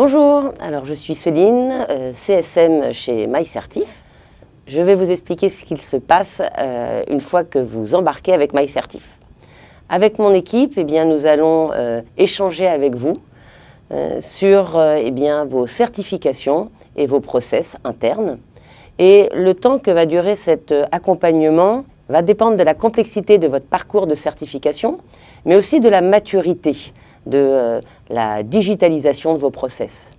Bonjour, alors je suis Céline, CSM chez MyCertif. Je vais vous expliquer ce qu'il se passe une fois que vous embarquez avec MyCertif. Avec mon équipe, nous allons échanger avec vous sur vos certifications et vos process internes. Et le temps que va durer cet accompagnement va dépendre de la complexité de votre parcours de certification, mais aussi de la maturité de la digitalisation de vos process.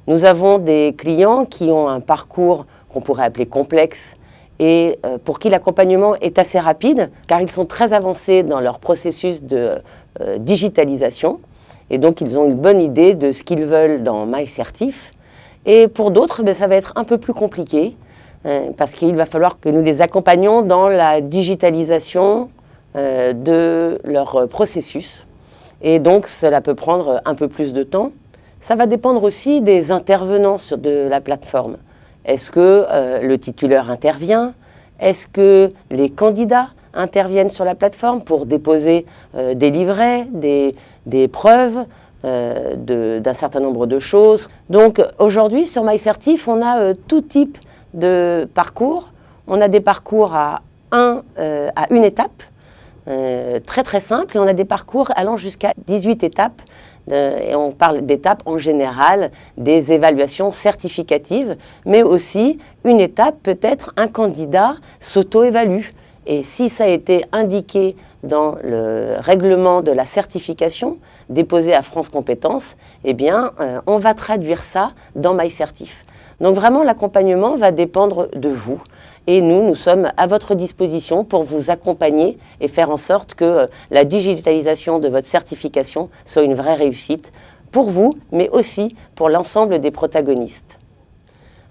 Nous avons des clients qui ont un parcours qu'on pourrait appeler complexe et pour qui l'accompagnement est assez rapide car ils sont très avancés dans leur processus de digitalisation et donc ils ont une bonne idée de ce qu'ils veulent dans MyCertif. Et pour d'autres, ça va être un peu plus compliqué parce qu'il va falloir que nous les accompagnions dans la digitalisation de leur processus. Et donc, cela peut prendre un peu plus de temps. Ça va dépendre aussi des intervenants de la plateforme. Est-ce que le titulaire intervient? Est-ce que les candidats interviennent sur la plateforme pour déposer des livrets, des preuves d'un certain nombre de choses? Donc, aujourd'hui, sur MyCertif, on a tout type de parcours. On a des parcours à une étape, très très simple, et on a des parcours allant jusqu'à 18 étapes, et on parle d'étapes en général, des évaluations certificatives, mais aussi une étape, peut-être un candidat s'auto-évalue. Et si ça a été indiqué dans le règlement de la certification déposé à France Compétences, on va traduire ça dans MyCertif. Donc vraiment, l'accompagnement va dépendre de vous. Et nous sommes à votre disposition pour vous accompagner et faire en sorte que la digitalisation de votre certification soit une vraie réussite pour vous, mais aussi pour l'ensemble des protagonistes.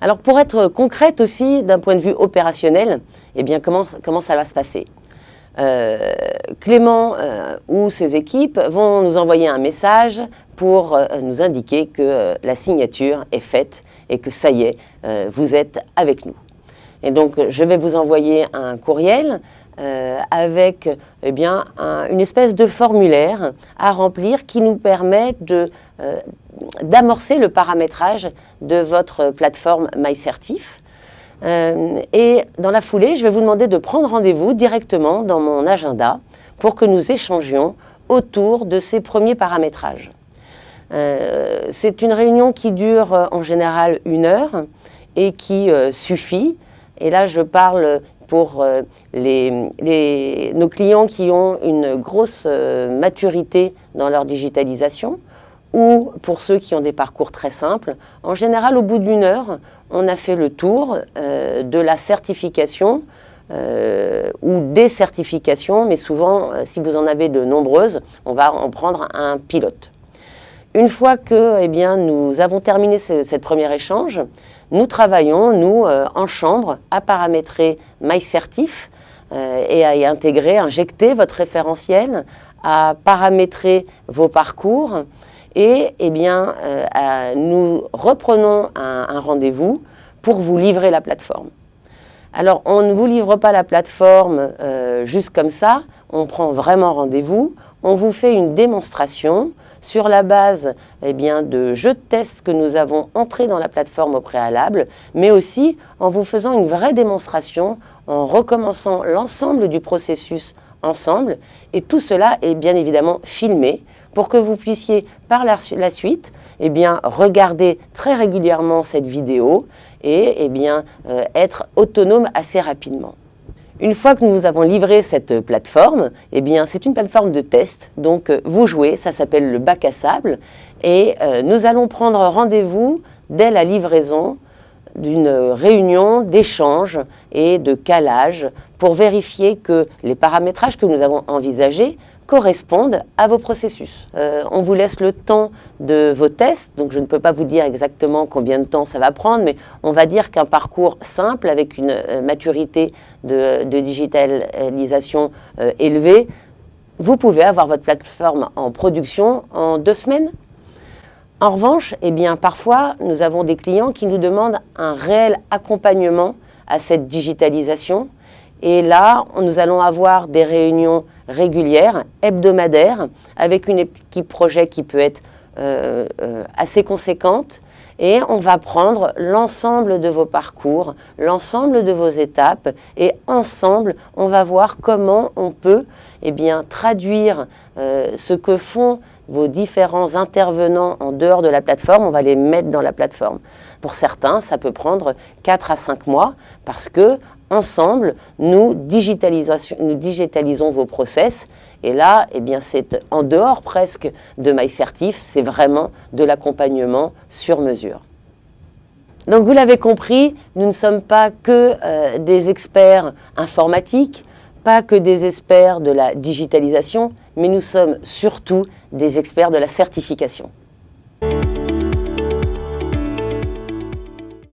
Alors pour être concrète aussi d'un point de vue opérationnel, comment ça va se passer? Clément ou ses équipes vont nous envoyer un message pour nous indiquer que la signature est faite et que ça y est, vous êtes avec nous. Et donc, je vais vous envoyer un courriel avec une espèce de formulaire à remplir qui nous permet d'amorcer le paramétrage de votre plateforme MyCertif. Et dans la foulée, je vais vous demander de prendre rendez-vous directement dans mon agenda pour que nous échangions autour de ces premiers paramétrages. C'est une réunion qui dure en général 1 heure et qui suffit. Et là, je parle pour nos clients qui ont une grosse maturité dans leur digitalisation ou pour ceux qui ont des parcours très simples. En général, au bout d'1 heure, on a fait le tour de la certification ou des certifications, mais souvent, si vous en avez de nombreuses, on va en prendre un pilote. Une fois que nous avons terminé cet premier échange, nous travaillons, en chambre, à paramétrer MyCertif et à y injecter votre référentiel, à paramétrer vos parcours et nous reprenons un rendez-vous pour vous livrer la plateforme. Alors, on ne vous livre pas la plateforme juste comme ça, on prend vraiment rendez-vous, on vous fait une démonstration sur la base de jeux de tests que nous avons entrés dans la plateforme au préalable, mais aussi en vous faisant une vraie démonstration, en recommençant l'ensemble du processus ensemble. Et tout cela est bien évidemment filmé pour que vous puissiez par la suite regarder très régulièrement cette vidéo et être autonome assez rapidement. Une fois que nous avons livré cette plateforme, c'est une plateforme de test, donc vous jouez, ça s'appelle le bac à sable, et nous allons prendre rendez-vous dès la livraison d'une réunion d'échange et de calage pour vérifier que les paramétrages que nous avons envisagés correspondent à vos processus. On vous laisse le temps de vos tests, donc je ne peux pas vous dire exactement combien de temps ça va prendre, mais on va dire qu'un parcours simple avec une maturité de digitalisation élevée, vous pouvez avoir votre plateforme en production en 2 semaines. En revanche, parfois, nous avons des clients qui nous demandent un réel accompagnement à cette digitalisation. Et là, nous allons avoir des réunions régulières, hebdomadaires, avec une équipe projet qui peut être assez conséquente et on va prendre l'ensemble de vos parcours, l'ensemble de vos étapes et ensemble, on va voir comment on peut traduire ce que font vos différents intervenants en dehors de la plateforme, on va les mettre dans la plateforme. Pour certains, ça peut prendre 4 à 5 mois parce que ensemble, nous digitalisons vos process. Et là, c'est en dehors presque de MyCertif, c'est vraiment de l'accompagnement sur mesure. Donc vous l'avez compris, nous ne sommes pas que des experts informatiques, pas que des experts de la digitalisation, mais nous sommes surtout des experts de la certification.